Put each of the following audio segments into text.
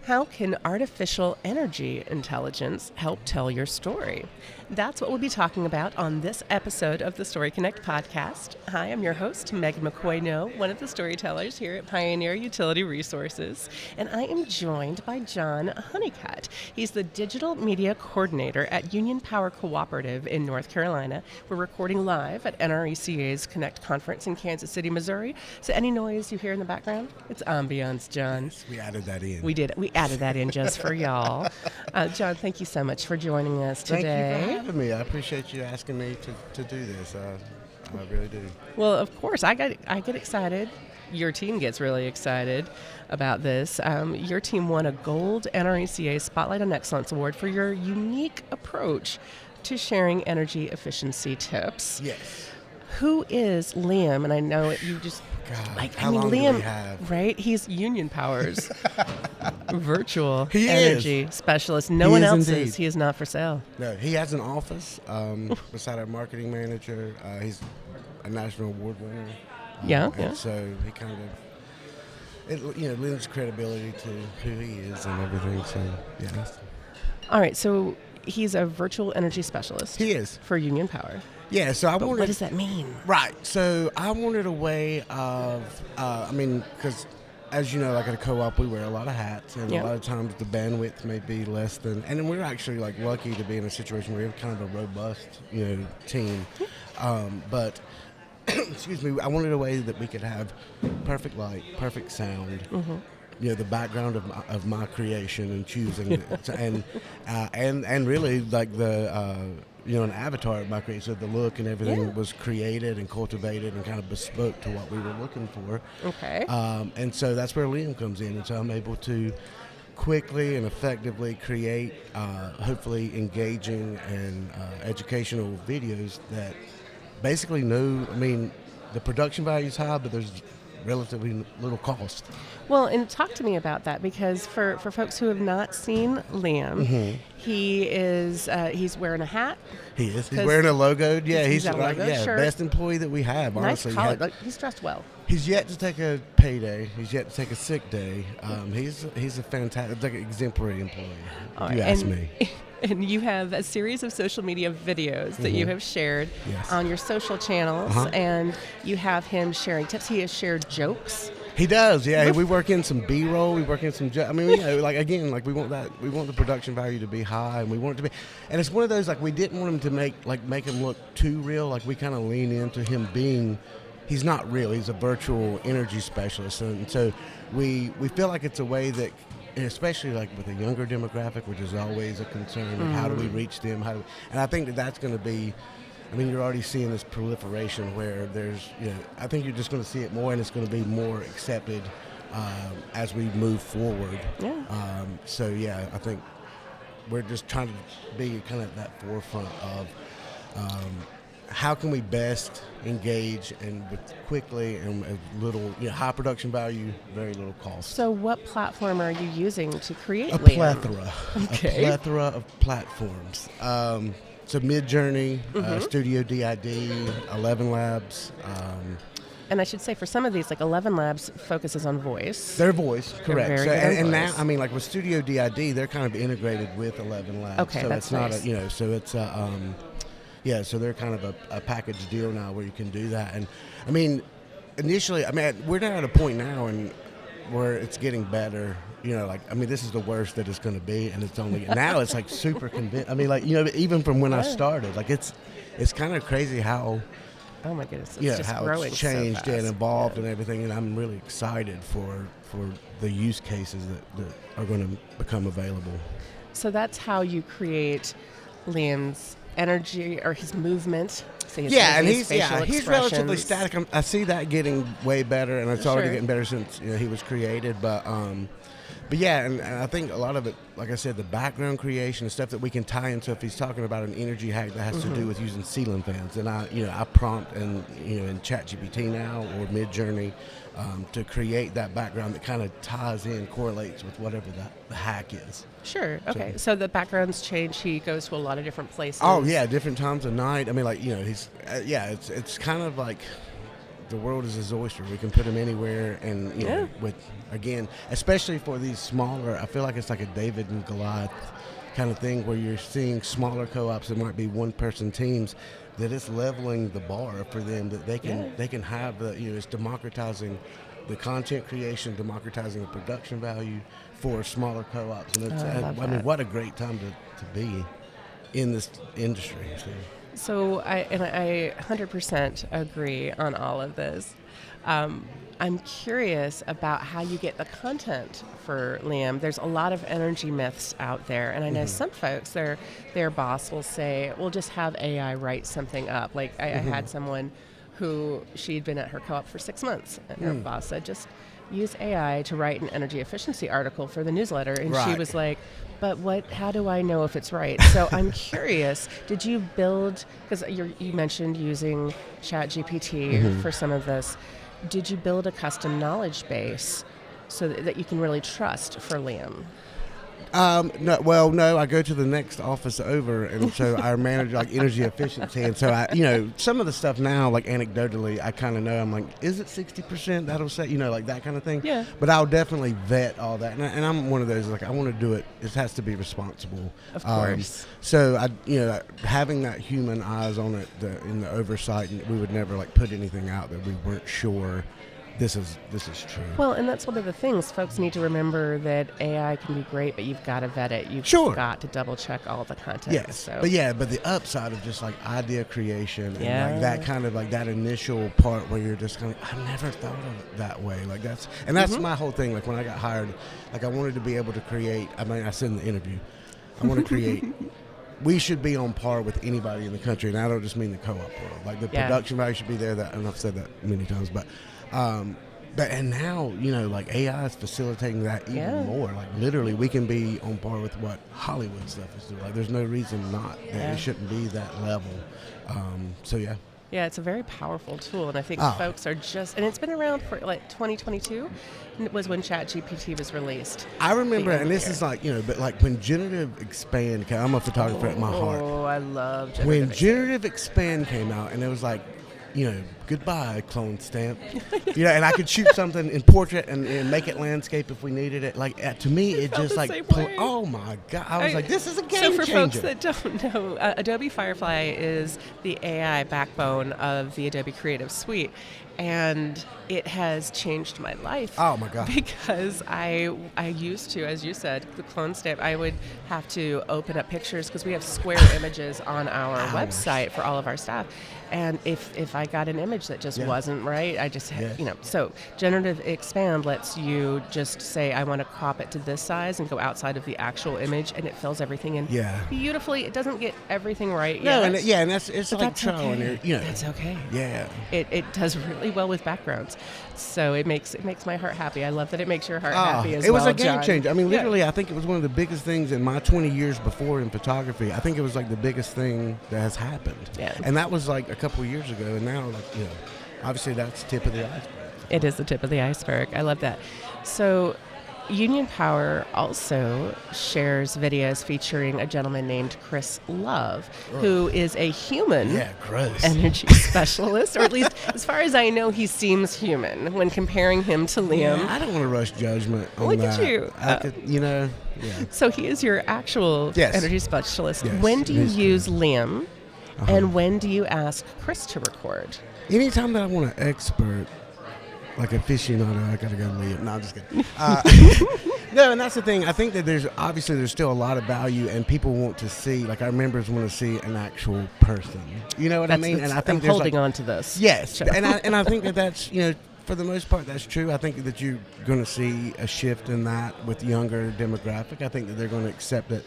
How can artificial energy intelligence help tell your story? That's what we'll be talking about on this episode of the Story Connect podcast. Hi, I'm your host, Megan McCoy-No, one of the storytellers here at Pioneer Utility Resources, and I am joined by John Huneycutt. He's the Digital Media Coordinator at Union Power Cooperative in North Carolina. We're recording live at NRECA's Connect Conference in Kansas City, Missouri. So any noise you hear in the background, it's ambiance, John. Yes, we added that in. We did. We added that in just for y'all. John, thank you so much for joining us today. Thank you for having me. I appreciate you asking me to do this. I really do. Well, of course, I get excited. Your team gets really excited about this. Your team won a Gold NRECA Spotlight on Excellence Award for your unique approach to sharing energy efficiency tips. Yes. Who is LIAM? And I know you just how long LIAM, do we have? right? He's Union Power's virtual He energy is. specialist. No He one is else indeed. is. He is not for sale. No, he has an office beside our marketing manager. He's a national award winner. Yeah. And so he kind of, lends credibility to who he is and everything. So, yeah. All right. So he's a virtual energy specialist. He is. For Union Power. Yeah, so But what does that mean? Right. So I wanted a way of, because as you know, like at a co-op, we wear a lot of hats, and a lot of times the bandwidth may be less than, and then we're actually lucky to be in a situation where we have kind of a robust, team. But excuse me, I wanted a way that we could have perfect light, perfect sound. Mm-hmm. The background of my creation and choosing it, and really like the an avatar of my creation. So the look and everything was created and cultivated and kind of bespoke to what we were looking for. Okay. And so that's where LIAM comes in, and so I'm able to quickly and effectively create, hopefully engaging and educational videos that basically the production value is high, but there's relatively little cost. Well, and talk to me about that, because for folks who have not seen LIAM, he is he's wearing a hat. He is. He's wearing a logo. Yeah, he's got a logo shirt. Best employee that we have. Honestly, Nice collar. He's dressed well. He's yet to take a payday. He's yet to take a sick day. He's a fantastic, exemplary employee. If you ask me. And you have a series of social media videos that you have shared on your social channels, and you have him sharing tips. He has shared jokes. He does, yeah. We work in some B-roll. We work in some. We want that. We want the production value to be high, and we want it to be. And it's one of those we didn't want him to make him look too real. Like we kind of lean into him being. He's not real. He's a virtual energy specialist, and so we feel like it's a way that. And especially with a younger demographic, which is always a concern. How do we reach them? And I think that's going to be. You're already seeing this proliferation where there's. I think you're just going to see it more, and it's going to be more accepted as we move forward. Yeah. I think we're just trying to be kind of at that forefront of. How can we best engage and quickly and with little, high production value, very little cost. So what platform are you using to create a LIAM? plethora of platforms. So Midjourney, Studio DID, 11 Labs. And I should say, for some of these, 11 Labs focuses on voice. Their voice, correct. Very good and voice. now, with Studio DID, they're kind of integrated with 11 Labs. Okay, so that's it's not nice. so it's so they're kind of a package deal now where you can do that. And initially, we're not at a point now where it's getting better. This is the worst that it's going to be, and it's only now it's super convinced. Even from when I started, it's kind of crazy how. Oh my goodness! It's just how growing it's changed so fast. and evolved and everything, and I'm really excited for the use cases that are going to become available. So that's how you create LIAM's energy or his movement. His he's relatively static. I see that getting way better, and it's already getting better since he was created. But and I think a lot of it, like I said, the background creation and stuff that we can tie into. If he's talking about an energy hack that has to do with using ceiling fans, and I prompt in ChatGPT now or Midjourney to create that background that kind of ties in, correlates with whatever the hack is. Sure. Okay. So the backgrounds change. He goes to a lot of different places. Oh yeah, different times of night. He's it's kind of like the world is his oyster. We can put him anywhere, and you know, with again, especially for these smaller, I feel like it's like a David and Goliath kind of thing where you're seeing smaller co-ops that might be one-person teams, that it's leveling the bar for them, that they can have the, you know, it's democratizing the content creation, democratizing the production value for smaller co-ops, and it's I mean, what a great time to be in this industry. So I 100% agree on all of this. I'm curious about how you get the content for LIAM. There's a lot of energy myths out there, and I know some folks, their boss will say, "Well, just have AI write something up." Like I had someone who she'd been at her co-op for 6 months, and her boss said, "Just use AI to write an energy efficiency article for the newsletter," and she was like, "But how do I know if it's right?" So I'm curious, did you build, because you mentioned using ChatGPT for some of this, did you build a custom knowledge base so that you can really trust for LIAM? No, I go to the next office over, and so I manage like energy efficiency, and so I, you know, some of the stuff now, like anecdotally, I kind of know. I'm like, is it 60%? That'll say, you know, like that kind of thing. Yeah. But I'll definitely vet all that, and I'm one of those, like, I want to do it. It has to be responsible. Of course. So I, you know, having that human eyes on it in the oversight, and we would never like put anything out that we weren't sure. This is true. Well, and that's one of the things. Folks need to remember that AI can be great, but you've got to vet it. You've got to double check all the content. Yes, so. but the upside of just like idea creation and like that kind of like that initial part where you're just kind of, I never thought of it that way. Like that's my whole thing. Like when I got hired, like I wanted to be able to create. I mean, I said in the interview, I want to create. We should be on par with anybody in the country, and I don't just mean the co-op world. Like the production value should be there. That, and I've said that many times, but and now, you know, like AI is facilitating that even more. Like literally, we can be on par with what Hollywood stuff is doing. Like there's no reason not that it shouldn't be that level. So yeah. Yeah, it's a very powerful tool, and I think folks are just, and it's been around for like 2022 was when ChatGPT was released. I remember, and this is like, you know, but like when Generative Expand came, I'm a photographer at my heart. Oh, I love Generative When Generative Expand came out, and it was like, you know, goodbye, clone stamp. You know, and I could shoot something in portrait and make it landscape if we needed it. Like, to me, it just like, oh my God. I was like, this is a game changer. So for folks that don't know, Adobe Firefly is the AI backbone of the Adobe Creative Suite. And it has changed my life. Oh my God. Because I used to, as you said, the clone stamp, I would have to open up pictures because we have square images on our website for all of our staff. And if I got an image that just wasn't right, I just had, you know, so Generative Expand lets you just say, I want to crop it to this size and go outside of the actual image, and it fills everything in beautifully. It doesn't get everything right yet. And it's like trial and error. You know, that's okay. Yeah. It does really well with backgrounds. So it makes my heart happy. I love that it makes your heart happy as well. It was a game changer. I mean, literally, I think it was one of the biggest things in my 20 years before in photography. I think it was like the biggest thing that has happened. Yeah. And that was like a couple of years ago. And now, like, you know, obviously that's the tip of the iceberg. It is the tip of the iceberg. I love that. So Union Power also shares videos featuring a gentleman named Chris Love, who is a human energy specialist, or at least as far as I know, he seems human when comparing him to LIAM. Yeah, I don't want to rush judgment on that. Look at you. I could, you know. Yeah. So he is your actual energy specialist. Yes. When do you use LIAM, and when do you ask Chris to record? Anytime that I want an expert, like aficionado, I gotta go to LIAM. No, I'm just kidding. No, and that's the thing. I think that there's still a lot of value, and people want to see, like our members want to see an actual person. You know what I mean? And I think I'm holding on to this. Yes, and I think that's, you know, for the most part, that's true. I think that you're going to see a shift in that with younger demographic. I think that they're going to accept it.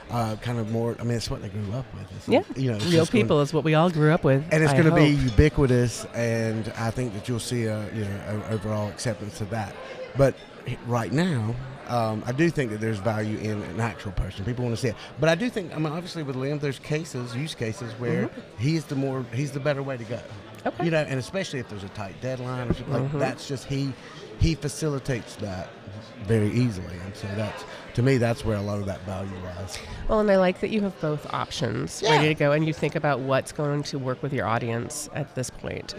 Kind of more. I mean, it's what they grew up with. It's you know, real people is what we all grew up with, and it's going to be ubiquitous. And I think that you'll see an overall acceptance of that. But right now, I do think that there's value in an actual person. People want to see it. But I do think, I mean, obviously with LIAM, there's use cases where he's the better way to go. Okay. You know, and especially if there's a tight deadline or something like that's just he facilitates that very easily, and so that's, to me, that's where a lot of that value lies. Well, and I like that you have both options ready to go, and you think about what's going to work with your audience at this point.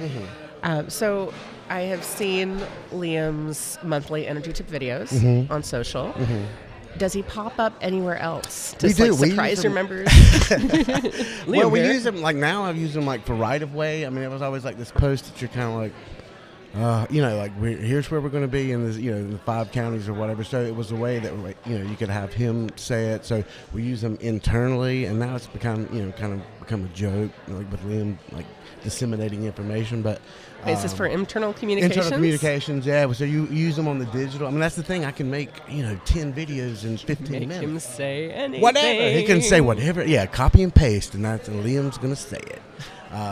So I have seen Liam's monthly energy tip videos on social. Does he pop up anywhere else to surprise your members? Well, we use them, like now I've used them like for right of way. I mean, it was always like this post that you're kind of like, like here's where we're going to be in this, in the 5 counties or whatever. So it was a way that, you could have him say it. So we use them internally, and now it's become, kind of become a joke, like with Liam, like disseminating information. But is this for internal communications? Internal communications, yeah. So you use them on the digital. I mean, that's the thing. I can make 10 videos in 15 minutes. Make him say anything. Whatever. He can say whatever. Yeah, copy and paste, and Liam's going to say it.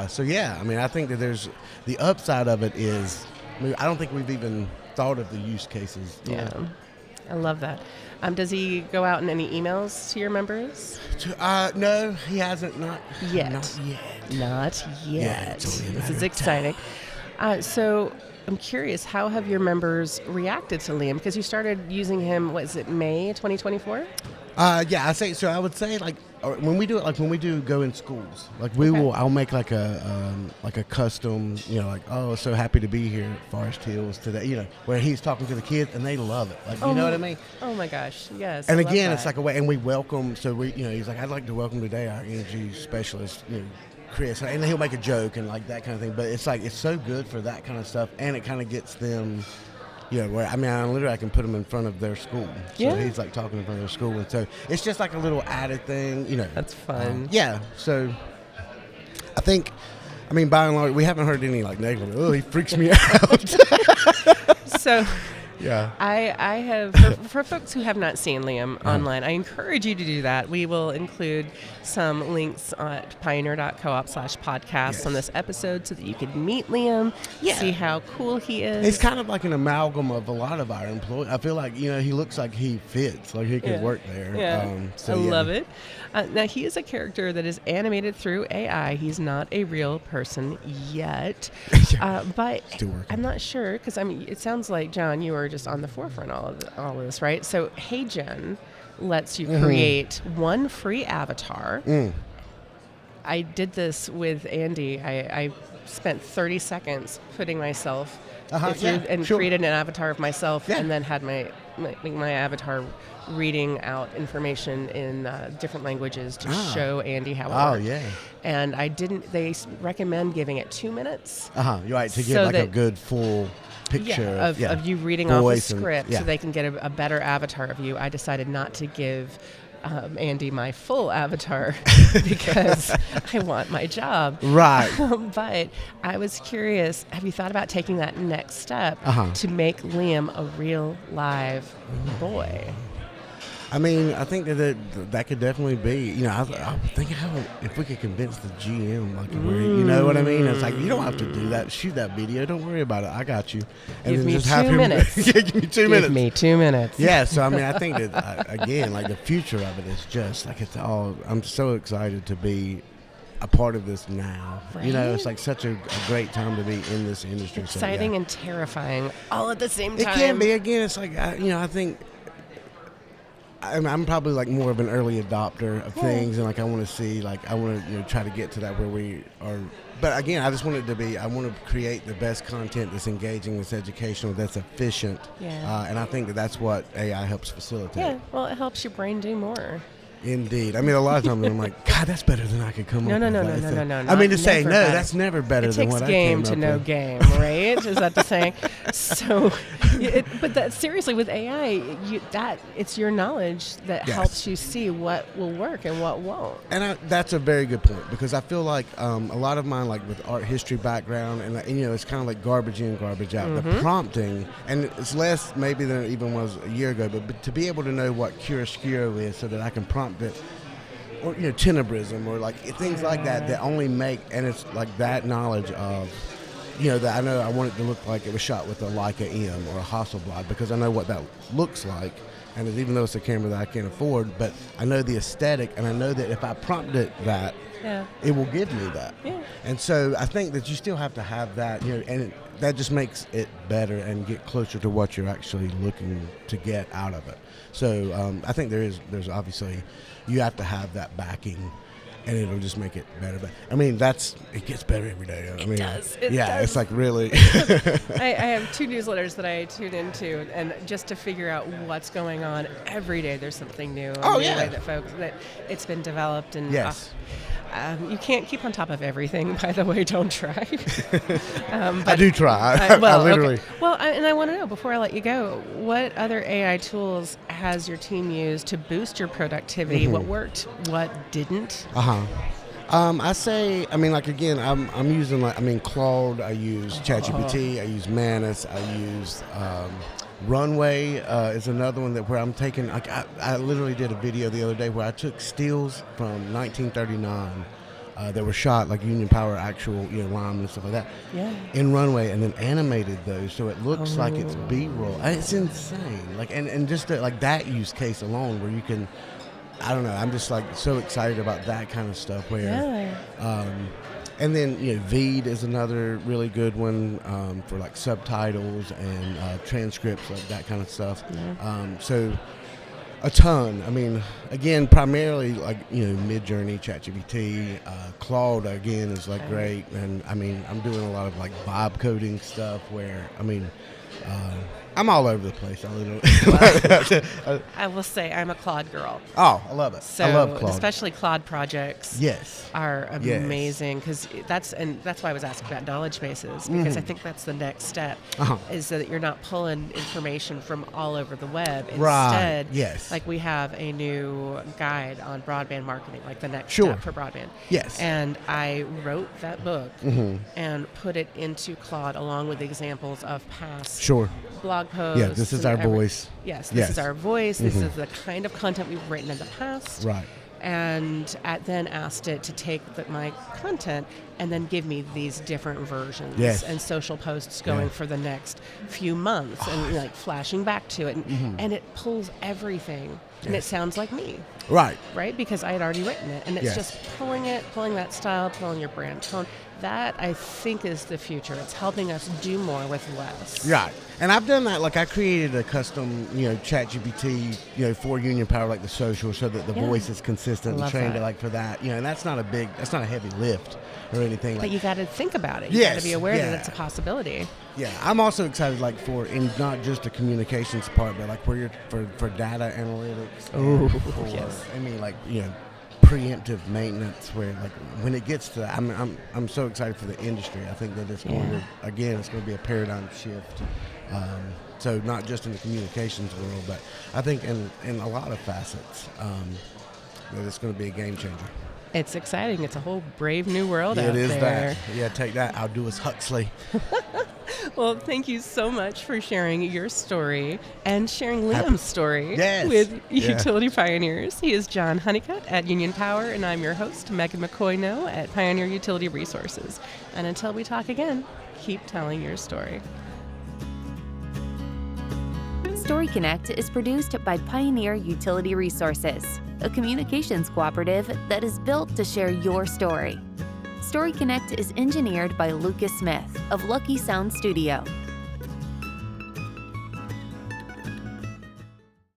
So yeah, I mean, I think that there's the upside of it is, I don't think we've even thought of the use cases. Yeah, I love that. Does he go out in any emails to your members? No, he hasn't. Not yet. Not yet. Yeah, this is exciting. So I'm curious, how have your members reacted to Liam? Because you started using him, what is it, May 2024? Yeah, I would say like when we do it, like when we do go in schools, like I'll make like a custom, so happy to be here at Forest Hills today, where he's talking to the kids and they love it. Like, you know what I mean? Oh my gosh, yes. And again, it's like a way, and we welcome. So he's like, I'd like to welcome today our energy specialist, Chris, and he'll make a joke and like that kind of thing. But it's like it's so good for that kind of stuff, and it kind of gets them. Where I can put them in front of their school. So he's like talking in front of their school, and so it's just like a little added thing, That's fun. So I think, by and large, we haven't heard any like negative. Oh, he freaks me out. So. Yeah. I have, for folks who have not seen Liam online, I encourage you to do that. We will include some links at pioneer.coop/podcast on this episode so that you can meet Liam, see how cool he is. It's kind of like an amalgam of a lot of our employees. I feel like, he looks like he fits, like he could work there. Yeah. I love it. Now, he is a character that is animated through AI. He's not a real person yet. But I'm not sure, because it sounds like, John, you are just on the forefront of all of this, right? So HeyGen lets you create one free avatar. I did this with Andy. I spent 30 seconds putting myself created an avatar of myself and then had my avatar reading out information in different languages to show Andy how it worked. And they recommend giving it 2 minutes. You're right, to give a good full picture of you reading off the script so they can get a better avatar of you. I decided not to give Andy my full avatar because I want my job. Right. But I was curious, have you thought about taking that next step to make Liam a real live boy? I think that could definitely be. I think if we could convince the GM, like, you know what I mean? It's like, you don't have to do that. Shoot that video. Don't worry about it. I got you. And give me just 2 minutes. Give me 2 minutes. Give me 2 minutes. Yeah. So I think that again, like the future of it is just like it's all. I'm so excited to be a part of this now. Right? It's like such a great time to be in this industry. Exciting and terrifying all at the same time. It can be. Again, it's like I think. I'm probably like more of an early adopter of things, and like I want to see, like I want to try to get to that where we are. But again, I just want it to be. I want to create the best content that's engaging, that's educational, that's efficient. And I think that's what AI helps facilitate. Yeah. Well, it helps your brain do more. Indeed. A lot of times I'm like, God, that's better than I could come up with. No. That's never better than what I came up with. It takes game to know game, right? Is that the saying? So, seriously, with AI, it's your knowledge that helps you see what will work and what won't. And that's a very good point, because I feel like a lot of mine, like with art history background, and it's kind of like garbage in, garbage out. The prompting, and it's less maybe than it even was a year ago, but to be able to know what chiaroscuro is so that I can prompt it, or tenebrism, or like things like that only make, and it's like that knowledge of that I know I want it to look like it was shot with a Leica M or a Hasselblad, because I know what that looks like, and even though it's a camera that I can't afford, but I know the aesthetic, and I know that if I prompt it that, it will give me that. And so I think that you still have to have that, and that just makes it better and get closer to what you're actually looking to get out of it. So I think there's obviously, you have to have that backing and it'll just make it better. But I mean, it gets better every day. I mean, It does. It's like really. I have 2 newsletters that I tune into, and just to figure out what's going on every day, there's something new. Oh, the yeah. way that it's been developed, and Yes. you can't keep on top of everything. By the way, don't try. I do try. I literally. Okay. Well, and I want to know, before I let you go, what other AI tools has your team used to boost your productivity? What worked? What didn't? I say, I mean, like, again, I'm using, like, I mean, Claude, I use ChatGPT, I use Manus, I use Runway is another one where I'm taking, like, I literally did a video the other day where I took stills from 1939 that were shot, like Union Power actual, LIAM and stuff like that, in Runway, and then animated those so it looks like it's B-roll. It's insane. Like, and just like that use case alone where you can, I don't know, I'm just like so excited about that kind of stuff where, and then, Veed is another really good one for like subtitles and transcripts, like that kind of stuff. So a ton. I mean, again, primarily like, Midjourney, ChatGPT, Claude again is like great. And I mean, I'm doing a lot of like vibe coding stuff where, I mean, I'm all over the place. I will say I'm a Claude girl. Oh, I love it. So I love Claude. especially Claude projects are amazing, because that's why I was asking about knowledge bases, because I think that's the next step, is that you're not pulling information from all over the web. Instead, like we have a new guide on broadband marketing, like the next step for broadband. And I wrote that book and put it into Claude along with examples of past blog posts. Yeah, this is our voice. Yes, this is our voice. This is the kind of content we've written in the past. Right. And then asked it to take my content and then give me these different versions and social posts going for the next few months and like flashing back to it. And it pulls everything. And it sounds like me. Right. Because I had already written it. And it's just pulling that style, pulling your brand tone. That, I think, is the future. It's helping us do more with less. Right. And I've done that. Like, I created a custom, ChatGPT, for Union Power, like the social, so that the voice is consistent and trained it for that. And that's not a heavy lift or anything. But you got to think about it. You got to be aware that it's a possibility. Yeah. I'm also excited, like, in not just the communications part, but like where you're for data analytics. I mean, like, preemptive maintenance, where like when it gets to that, I'm so excited for the industry. I think that it's going to be a paradigm shift. So not just in the communications world, but I think in a lot of facets, that it's going to be a game changer. It's exciting. It's a whole brave new world out there. It is that. Yeah, take that. Aldous Huxley. Well, thank you so much for sharing your story and sharing Liam's story Yes. with Utility Pioneers. He is John Huneycutt at Union Power, and I'm your host, Megan McCoy-No at Pioneer Utility Resources. And until we talk again, keep telling your story. Story Connect is produced by Pioneer Utility Resources, a communications cooperative that is built to share your story. Story Connect is engineered by Lucas Smith of Lucky Sound Studio.